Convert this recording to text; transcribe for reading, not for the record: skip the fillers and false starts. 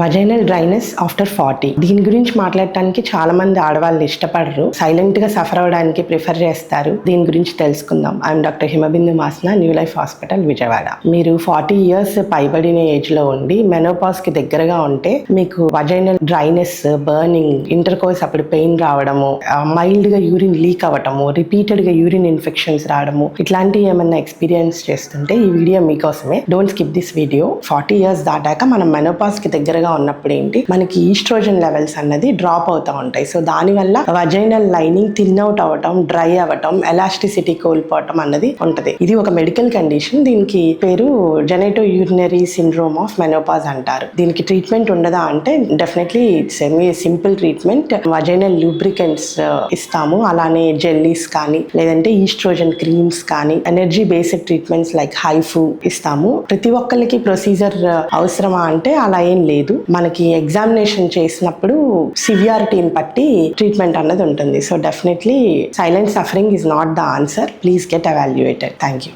Vaginal dryness after 40. దీని గురించి మాట్లాడటానికి చాలా మంది ఆడవాళ్ళు ఇష్టపడరు, సైలెంట్ గా సఫర్ అవడానికి ప్రిఫర్ చేస్తారు. దీని గురించి తెలుసుకుందాం. I'm doctor Himabindu Masna, new life hospital, Vijayawada. మీరు 40 years పైబడిన ఏజ్ లో ఉండి మెనోపాజ్ కి దగ్గరగా ఉంటే మీకు vaginal dryness, burning, inter course అప్పుడు పెయిన్ రావడము, మైల్డ్ గా యూరిన్ లీక్ అవ్వటము, రిపీటెడ్ గా యూరిన్ ఇన్ఫెక్షన్స్ రావడము, ఇట్లాంటివి ఏమన్నా ఎక్స్పీరియన్స్ చేస్తుంటే ఈ వీడియో మీకోసమే. Don't skip this video. 40 years దాటాక మనం మెనోపాజ్ కి దగ్గరగా ఉన్నప్పుడు ఏంటి, మనకి ఈస్ట్రోజన్ లెవెల్స్ అన్నది డ్రాప్ అవుతా ఉంటాయి. సో దానివల్ల వజైనల్ లైనింగ్ థిన్ అవుట్ అవ్వటం, డ్రై అవ్వటం, ఎలాస్టిసిటీ కోల్పోవటం అన్నది ఉంటది. ఇది ఒక మెడికల్ కండిషన్. దీనికి పేరు genito urinary syndrome of menopause అంటారు. దీనికి ట్రీట్మెంట్ ఉండదా అంటే definitely semi simple treatment. Vaginal lubricants ఇస్తాము, అలానే జెల్లీస్ కానీ లేదంటే ఈస్ట్రోజన్ క్రీమ్స్ కానీ, energy based treatments like HIFU ఇస్తాము. ప్రతి ఒక్కరికి ప్రొసీజర్ అవసరమా అంటే అలా ఏం లేదు. మనకి ఎగ్జామినేషన్ చేసినప్పుడు సివియారిటీని బట్టి ట్రీట్మెంట్ అన్నది ఉంటుంది. So definitely silent suffering is not the answer. Please get evaluated. Thank you.